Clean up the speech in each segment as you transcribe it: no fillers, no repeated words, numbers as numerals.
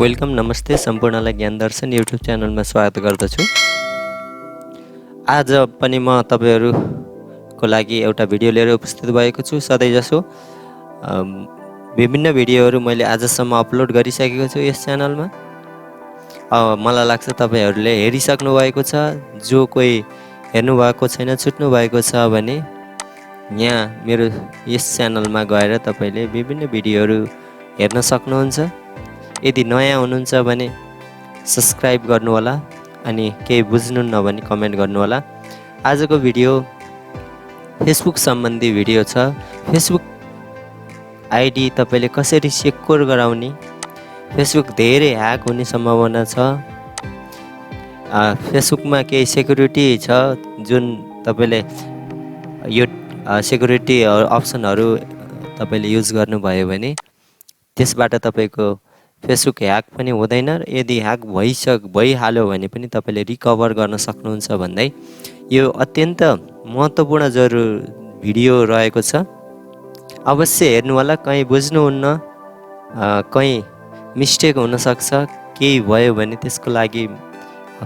Welcome नमस्ते सम्पूर्णलाई ज्ञान दर्शन YouTube च्यानलमा स्वागत गर्दछु। आज पनि म तपाईहरुको लागि एउटा भिडियो लिएर उपस्थित भएको छु। सधैँ जसो विभिन्न भिडियोहरू मैले आजसम्म अपलोड गरिसकेको छु यस च्यानलमा। मलाई लाग्छ तपाईहरुले हेरिसक्नु भएको छ। जो कोही हेर्नु भएको छैन, छुट्नु भएको छ भने यहाँ मेरो यस च्यानलमा गएर तपाईले विभिन्न भिडियोहरू हेर्न सक्नुहुन्छ। यदि नयाँ हुनुहुन्छ भने सब्स्क्राइब गर्नु होला अनि केही बुझ्नुहुन्न भने कमेन्ट गर्नु होला। आजको भिडियो फेसबुक सम्बन्धी भिडियो छ। फेसबुक आईडी तपाईले कसरी सिक्योर गराउने, फेसबुक धेरै ह्याक हुने सम्भावना छ। फेसबुकमा केही सेक्युरिटी छ जुन तपाईले यो सेक्युरिटी अप्सनहरु तपाईले युज गर्नुभयो भने त्यसबाट तपाईको फेसबुक ह्याक पनि हुँदैन। यदि ह्याक भइहाल्यो भने पनि तपाईले रिकभर गर्न सक्नुहुन्छ भन्दै यो अत्यन्त महत्त्वपूर्ण भिडियो रहेको छ। अवश्य हेर्नु होला। कहीं बुझ्नुहुन्न, कहीं मिस्टेक हुन सक्छ, केही भयो भने त्यसको लागि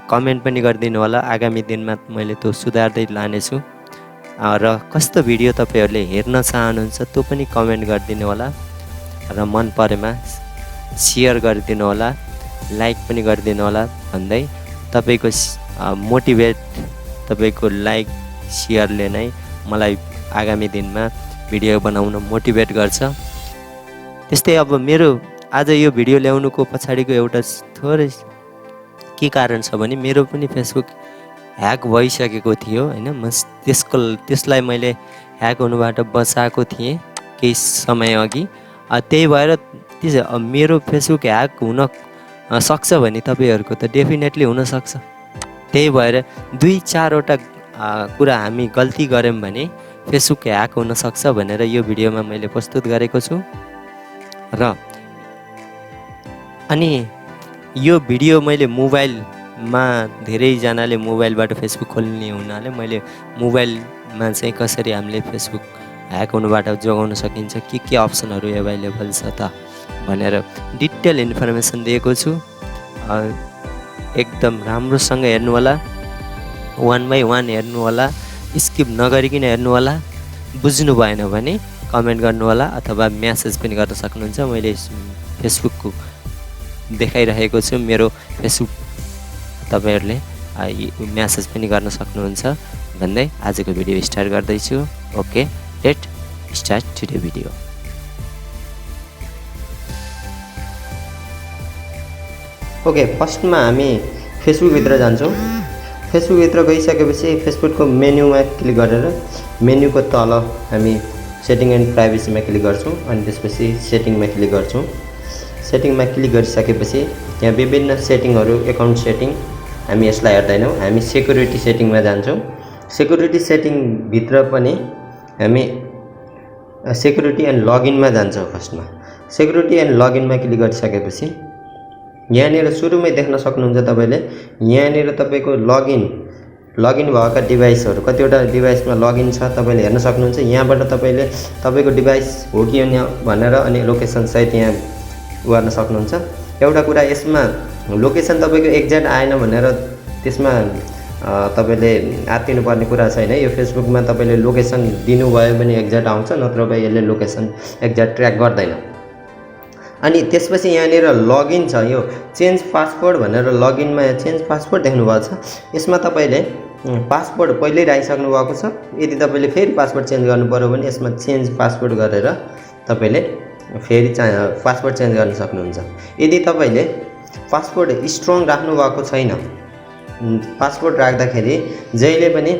कमेन्ट पनि गरिदिनु होला। आगामी दिनमा मैले त्यो सुधार्दै लानेछु। र कस्तो भिडियो तपाईहरुले हेर्न चाहनुहुन्छ त्यो पनि कमेन्ट गरिदिनु होला र मन परेमा शेयर गरिदिनु होला, लाइक पनि गरिदिनु होला भन्दै तपाईको मोटिभेट, तपाईको लाइक शेयरले नै मलाई आगामी दिनमा भिडियो बनाउन मोटिभेट गर्छ। त्यस्तै अब मेरो आज यो भिडियो ल्याउनुको पछाडीको एउटा थोरै के कारण छ भने मेरो पनि फेसबुक ह्याक भइसकेको थियो हैन। म त्यसलाई मैले ह्याक हुनुबाट बचाएको थिएँ केही समय अघि। त्यही भएर मेरो फेसबुक ह्याक हुन सक्छ भने तपाईहरुको त डेफिनेटली हुन सक्छ। त्यही भएर 2-4 वटा कुरा हामी गल्ती गर्यौं भने फेसबुक ह्याक हुन सक्छ भनेर यो भिडियोमा मैले प्रस्तुत गरेको छु। अनि यो भिडियो मैले मोबाइलमा धेरै जनाले मोबाइलबाट फेसबुक खोल्ने हुनाले मैले मोबाइलमा चाहिँ कसरी हामीले फेसबुक ह्याक हुनुबाट जोगाउन सकिन्छ, के अप्सनहरु अवेलेबल छ त भनेर डिटेल इन्फर्मेसन दिएको छु। एकदम राम्रोसँग हेर्नु होला, 1 बाइ 1 हेर्नु होला, स्किप नगरिकिन हेर्नु होला। बुझ्नु भएन भने कमेन्ट गर्नु होला अथवा मेसेज पनि गर्न सक्नुहुन्छ। मैले फेसबुकको देखाइरहेको छु मेरो फेसबुक, तपाईहरुले मेसेज पनि गर्न सक्नुहुन्छ भन्दै आजको भिडियो स्टार्ट गर्दै छु। Okay, let start today video. Okay, फर्स्टमा हामी फेसबुक भित्र जान्छौं। फेसबुक भित्र गइसकेपछि फेसबुकको मेन्युमा क्लिक गरेर मेन्युको तल हामी सेटिङ एन्ड प्राइभेसीमा क्लिक गर्छौं अनि त्यसपछि सेटिङमा क्लिक गर्छौं। सेटिङमा क्लिक गरिसकेपछि यहाँ विभिन्न सेटिङहरु, अकाउन्ट सेटिङ, हामी यसलाई हेर्दैनौं। हामी सेक्युरिटी सेटिङमा जान्छौं। सेक्युरिटी सेटिङ भित्र पनि हामी सेक्युरिटी एन्ड लगइनमा जान्छौं। फर्स्टमा सेक्युरिटी एन्ड लगइनमा क्लिक गरिसकेपछि यहाँनिर सुरुमै देख्न सक्नुहुन्छ तपाईले। यहाँनिर तपाईको लगइन भएका डिभाइसहरु कतिवटा डिभाइसमा लगइन छ तपाईले हेर्न सक्नुहुन्छ। यहाँबाट तपाईले तपाईको डिभाइस हो कि होइन भनेर अनि लोकेसन सहित यहाँ गर्न सक्नुहुन्छ। एउटा कुरा यसमा लोकेसन तपाईको एक्ज्याक्ट आएन भनेर त्यसमा तपाईले आत्तिनु पर्ने कुरा छैन। यो फेसबुकमा तपाईले लोकेसन दिनुभयो भने एक्ज्याक्ट आउँछ, नत्र भए यसले लोकेसन एक्ज्याक्ट ट्र्याक गर्दैन। अनि त्यसपछि यहाँनिर लगइन छ, यो चेन्ज पासवर्ड भनेर लगइनमा चेन्ज पासवर्ड देख्नु भएको छ। यसमा तपाईले पासवर्ड पहिल्यै राखिसक्नु भएको छ। यदि तपाईले फेरि पासवर्ड चेन्ज गर्नु पर्यो भने यसमा चेन्ज पासवर्ड गरेर तपाईले फेरि पासवर्ड चेन्ज गर्न सक्नुहुन्छ। यदि तपाईले पासवर्ड स्ट्रङ राख्नु भएको छैन, पासवर्ड राख्दाखेरि जहिले पनि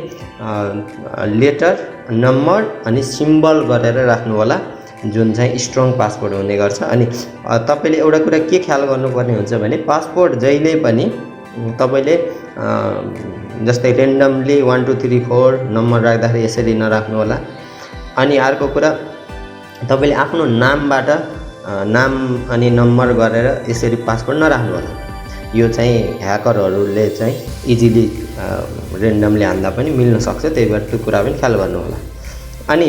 लेटर, नम्बर अनि सिम्बल गरेर राख्नु होला, जुन चाहिँ स्ट्रङ पासवर्ड हुने गर्छ। अनि तपाईले एउटा कुरा के ख्याल गर्नुपर्ने हुन्छ भने पासवर्ड जहिले पनि तपाईले जस्तै रेन्डमली 1 2 3 4 नम्बर राख्दाखेरि यसरी नराख्नु होला। अनि अर्को कुरा तपाईले आफ्नो नामबाट नाम अनि नम्बर गरेर यसरी पासवर्ड नराख्नु होला। यो चाहिँ ह्याकरहरूले चाहिँ इजिली रेन्डमली हान्दा पनि मिल्न सक्छ। त्यही भएर त्यो कुरा पनि ख्याल गर्नु होला। अनि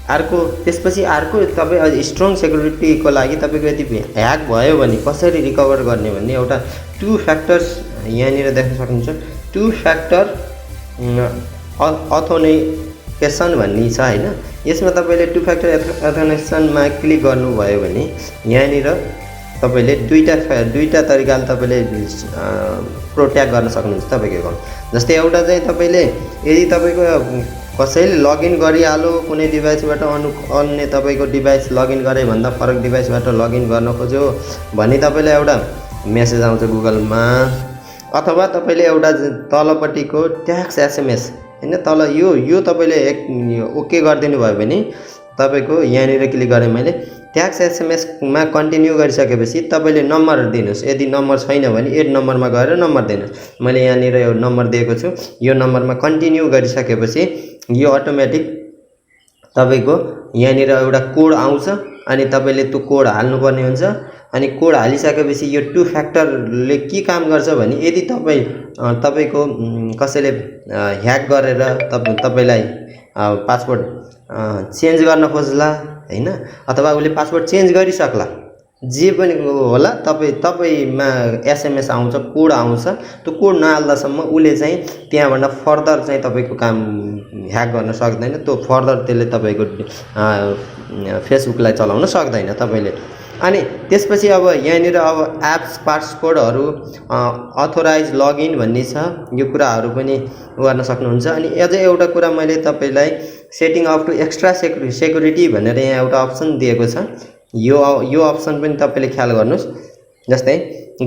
त्यसपछि अर्को तपाईँ अझ स्ट्रङ सेक्युरिटीको लागि तपाईँको यदि ह्याक भयो भने कसरी रिकभर गर्ने भन्ने एउटा 2 फ्याक्टर्स यहाँनिर देख्न सक्नुहुन्छ। 2 फ्याक्टर अथेन्टिकेसन भन्ने छ हैन। यसमा तपाईँले 2 फ्याक्टर अथेन्टिकेसनमा क्लिक गर्नुभयो भने यहाँनिर तपाईँले दुईटा तरिकाले तपाईँले प्रोटेक्ट गर्न सक्नुहुन्छ तपाईँको अकाउन्ट। जस्तै एउटा चाहिँ तपाईँले यदि तपाईँको कसैले लगइन गरिहाल्यो कुनै डिभाइसबाट अन्य तपाईँको डिभाइस लगइन गरे भन्दा फरक डिभाइसबाट लगइन गर्न खोज्यो भने तपाईँलाई एउटा मेसेज आउँछ गुगलमा, अथवा तपाईँले एउटा तलपट्टिको ट्याक्स एसएमएस हैन, तल यो तपाईँले ओके गरिदिनु भयो भने तपाईँको यहाँनिर क्लिक गरेँ मैले, ट्याक्स एसएमएसमा कन्टिन्यू गरिसकेपछि तपाईँले नम्बर दिनुहोस्। यदि नम्बर छैन भने एड नम्बरमा गएर नम्बर दिनुहोस्। मैले यहाँनिर यो नम्बर दिएको छु। यो नम्बरमा कन्टिन्यू गरिसकेपछि यो अटोमेटिक तपाईँको यहाँनिर एउटा कोड आउँछ अनि तपाईँले त्यो कोड हाल्नुपर्ने हुन्छ। अनि कोड हालिसकेपछि यो 2 फ्याक्टरले के काम गर्छ भने यदि तपाईँको कसैले ह्याक गरेर तपाईँलाई पासवर्ड चेन्ज गर्न खोज्ला हैन, अथवा उसले पासवर्ड चेन्ज गरिसक्ला, जे पनि होला तपाईँमा एसएमएस आउँछ, कोड आउँछ, त्यो कोड नहाल्दासम्म उसले चाहिँ त्यहाँबाट फर्दर चाहिँ तपाईँको काम ह्याक गर्न सक्दैन। त्यो फर्दर त्यसले तपाईँको फेसबुकलाई चलाउन सक्दैन तपाईँले। अनि त्यसपछि अब यहाँनिर अब एप्स पासवर्डहरू अथोराइज लगइन भन्ने छ, यो कुराहरू पनि गर्न सक्नुहुन्छ। अनि अझै एउटा कुरा मैले तपाईँलाई setting up to extra security भनेर यहाँ एउटा अप्सन दिएको छ। यो अप्सन पनि तपाईँले ख्याल गर्नुहोस्। जस्तै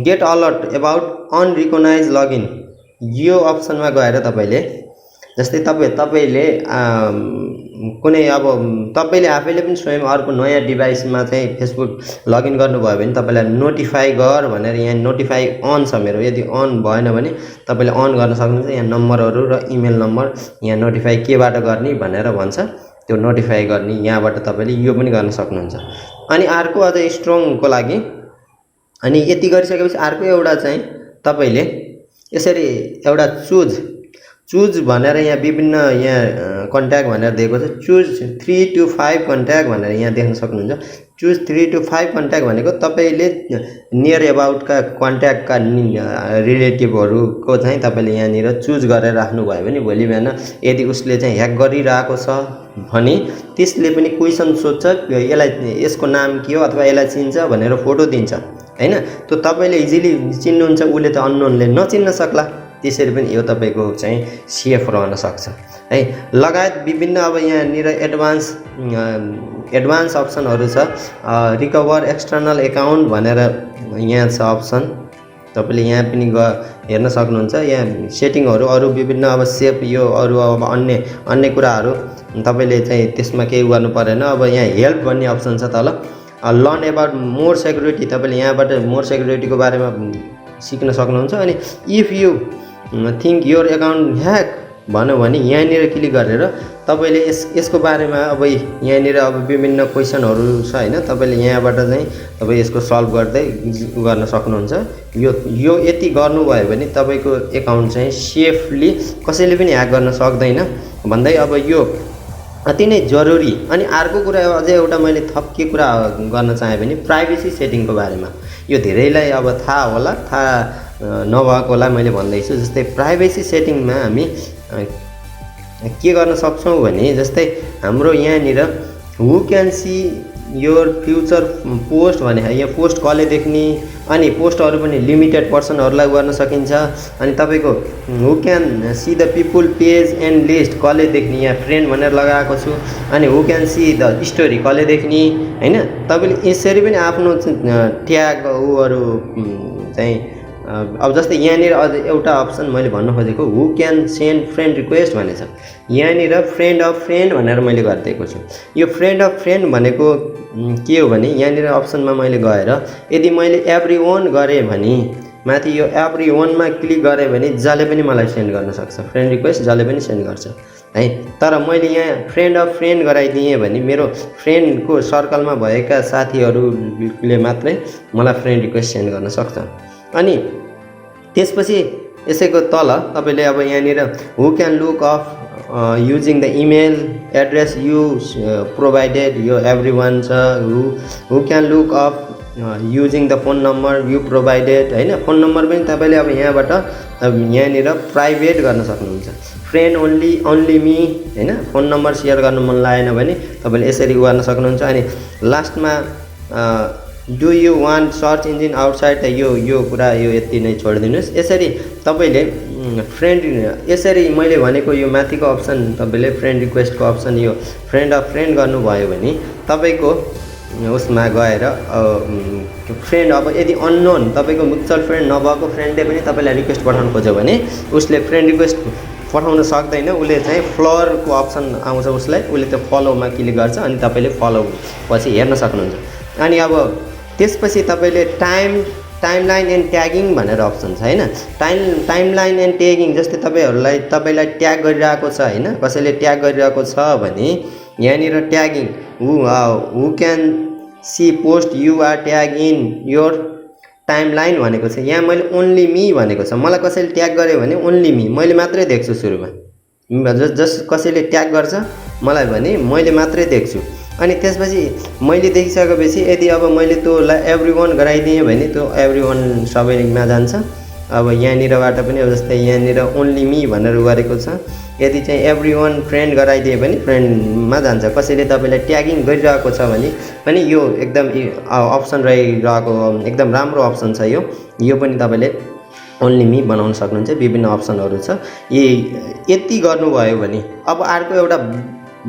get alert about unrecognise login, यो अप्सनमा गएर तपाईँले जस्तै तपाईँले कुनै अब तपाईँले आफैले पनि स्वयं अर्को नयाँ डिभाइसमा चाहिँ फेसबुक लगइन गर्नुभयो भने तपाईँलाई नोटिफाई गर भनेर यहाँ नोटिफाई अन छ मेरो। यदि अन भएन भने तपाईँले अन गर्न सक्नुहुन्छ। यहाँ नम्बरहरू र इमेल नम्बर यहाँ नोटिफाई केबाट गर्ने भनेर भन्छ, त्यो नोटिफाई गर्ने यहाँबाट तपाईँले यो पनि गर्न सक्नुहुन्छ। अनि अर्को अझै स्ट्रङको लागि अनि यति गरिसकेपछि अर्को एउटा चाहिँ तपाईँले यसरी एउटा चुज भनेर यहाँ विभिन्न यहाँ कन्ट्याक्ट भनेर दिएको छ। चुज 3 to 5 कन्ट्याक्ट भनेर यहाँ देख्न सक्नुहुन्छ। चुज 3 to 5 कन्ट्याक्ट भनेको तपाईँले नियर एबाउटका कन्ट्याक्टका रिलेटिभहरूको चाहिँ तपाईँले यहाँनिर चुज गरेर राख्नुभयो भने भोलि बिहान यदि उसले चाहिँ ह्याक गरिरहेको छ भने त्यसले पनि क्वेसन सोध्छ, यसको नाम के हो अथवा यसलाई चिन्छ भनेर फोटो दिन्छ हैन। त्यो तपाईँले इजिली चिन्नुहुन्छ, उसले त अननोनले नचिन्न सक्ला। त्यसरी पनि यो तपाईँको चाहिँ सेफ रहन सक्छ है। लगायत विभिन्न अब यहाँनिर एडभान्स अप्सनहरू छ। रिकभर एक्सटर्नल एकाउन्ट भनेर यहाँ छ अप्सन, तपाईँले यहाँ पनि हेर्न सक्नुहुन्छ। यहाँ सेटिङहरू अरू विभिन्न अब सेफ यो अरू अब अन्य कुराहरू तपाईँले चाहिँ त्यसमा केही गर्नु परेन। अब यहाँ हेल्प भन्ने अप्सन छ तल, लर्न एबाउट मोर सेक्युरिटी, तपाईँले यहाँबाट मोर सेक्युरिटीको बारेमा सिक्न सक्नुहुन्छ। अनि if you think your account hack भन्यो भने यहाँनिर क्लिक गरेर तपाईँले यसको बारेमा अब यहाँनिर अब विभिन्न क्वेसनहरू छ हैन, तपाईँले यहाँबाट चाहिँ तपाईँ यसको सल्भ गर्दै गर्न सक्नुहुन्छ। यो यति गर्नुभयो भने तपाईँको एकाउन्ट चाहिँ सेफली कसैले पनि ह्याक गर्न सक्दैन भन्दै अब यो अति नै जरुरी। अनि अर्को कुरा अझै एउटा मैले थप के कुरा गर्न चाहेँ भने प्राइभेसी सेटिङको बारेमा। यो धेरैलाई अब थाहा होला, थाहा नभएको होला मैले भन्दैछु। जस्तै प्राइभेसी सेटिङमा हामी के गर्न सक्छौँ भने जस्तै हाम्रो यहाँनिर हु can see your future post भने यहाँ पोस्ट कसले देख्ने, अनि पोस्टहरू पनि लिमिटेड पर्सनहरूलाई गर्न सकिन्छ। अनि तपाईँको हु can see the people page and list कसले देख्ने, यहाँ फ्रेन्ड भनेर लगाएको छु। अनि हु क्यान सी द स्टोरी कसले देख्ने हैन। तपाईँले यसरी पनि आफ्नो ट्याग उहरू चाहिँ अब जस्तै यहाँनिर अझ एउटा अप्सन मैले भन्न खोजेको who can send friend request भन्ने छ। यहाँनिर फ्रेन्ड अफ फ्रेन्ड भनेर मैले गरिदिएको छु। यो फ्रेन्ड अफ फ्रेन्ड भनेको के हो भने यहाँनिर अप्सनमा मैले गएर यदि मैले एभ्रीवन गरेँ भने माथि यो एभ्रीवनमा क्लिक गरेँ भने जसले पनि मलाई सेन्ड गर्न सक्छ, फ्रेन्ड रिक्वेस्ट जसले पनि सेन्ड गर्छ है। तर मैले यहाँ फ्रेन्ड अफ फ्रेन्ड गराइदिएँ भने मेरो फ्रेन्डको सर्कलमा भएका साथीहरूले मात्रै मलाई फ्रेन्ड रिक्वेस्ट सेन्ड गर्न सक्छ। अनि त्यसपछि यसैको तल तपाईँले अब यहाँनिर who can look of using the email address you provided, everyone who can look up using the phone number you provided हैन। फोन नम्बर पनि तपाईले अब यहाँबाट यहाँनिर प्राइभेट गर्न सक्नुहुन्छ। फ्रेन्ड ओन्ली मी हैन। फोन नम्बर शेयर गर्न मन लागेन भने तपाईले यसरी गर्न सक्नुहुन्छ। अनि लास्टमा do you want search engine outside, यो कुरा यो यति नै छोडिदिनुस्। यसरी तपाईले फ्रेन्ड यसरी मैले भनेको यो माथिको अप्सन तपाईले फ्रेन्ड रिक्वेस्टको अप्सन यो फ्रेन्ड अफ फ्रेन्ड गर्नुभयो भने तपाईको उसमा गएर फ्रेन्ड अब यदि अननोन तपाईको म्युचुअल फ्रेन्ड नभएको फ्रेन्डले पनि तपाईलाई रिक्वेस्ट पठाउन खोज्यो भने उसले फ्रेन्ड रिक्वेस्ट पठाउन सक्दैन। उसले चाहिँ फ्लोरको अप्सन आउँछ, उसलाई उसले त्यो फलोमा क्लिक गर्छ अनि तपाईले फलो पछि हेर्न सक्नुहुन्छ। अनि अब त्यसपछि तपाईले टाइमलाइन एन्ड ट्यागिङ भनेर अप्सन छ हैन। टाइमलाइन एन्ड ट्यागिङ जस्तै तपाईलाई ट्याग गरिरहेको छ हैन, कसैले ट्याग गरिरहेको छ भने यहाँनिर tagging who can see post you are tag in your timeline भनेको छ। यहाँ मैले ओन्ली मी भनेको छ। मलाई कसैले ट्याग गर्यो भने ओन्ली मी मैले मात्रै देख्छु सुरुमा। जस कसैले ट्याग गर्छ मलाई भने मैले मात्रै देख्छु। अनि त्यसपछि मैले देखिसकेपछि यदि अब मैले त्यो एभ्रीवन गराइदिएँ भने त्यो एभ्रीवन सबैमा जान्छ। अब यहाँनिरबाट पनि अब जस्तै यहाँनिर ओन्ली मी भनेर गरेको छ। यदि चाहिँ एभ्रीवन फ्रेन्ड गराइदिए पनि फ्रेन्डमा जान्छ। कसैले तपाईलाई ट्यागिङ गरिरहेको छ भने पनि यो एकदम अप्सन रहिरहेको एकदम राम्रो अप्सन छ। यो पनि तपाईले ओन्ली मी बनाउन सक्नुहुन्छ। विभिन्न अप्सनहरू छ। यति गर्नुभयो भने अब अर्को एउटा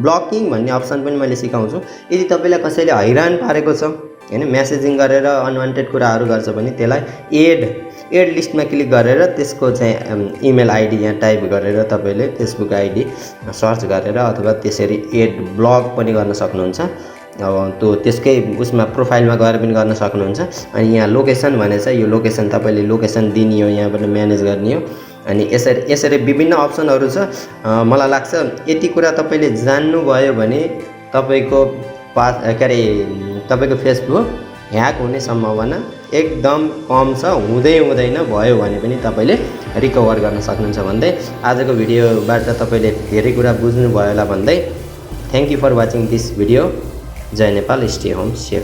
ब्लकिङ भन्ने अप्सन पनि मैले सिकाउँछु। यदि तपाईलाई कसैले हैरान पारेको छ हैन, मेसेजिङ गरेर अनवान्टेड कुराहरू गर्छ भने त्यसलाई एड लिस्टमा क्लिक गरेर त्यसको चाहिँ इमेल आइडी यहाँ टाइप गरेर तपाईले फेसबुक आइडी सर्च गरेर अथवा त्यसरी एड ब्लक पनि गर्न सक्नुहुन्छ। अब त्यो त्यसकै उसमा प्रोफाइलमा गएर पनि गर्न सक्नुहुन्छ। अनि यहाँ लोकेसन भनेछ, यो लोकेसन तपाईले लोकेसन दिने हो, यहाँबाट म्यानेज गर्ने हो। अनि यसरी विभिन्न अप्सनहरू छ। मलाई लाग्छ यति कुरा तपाईले जान्नुभयो भने तपाईको तपाईको फेसबुक ह्याक हुने सम्भावना एकदम कम छ। हुँदैन भयो भने पनि तपाईले रिकभर गर्न सक्नुहुन्छ भन्दै आजको भिडियोबाट तपाईले धेरै कुरा बुझ्नुभयो होला भन्दै thank you for watching this video. जय नेपाल, स्टे होम सेफ।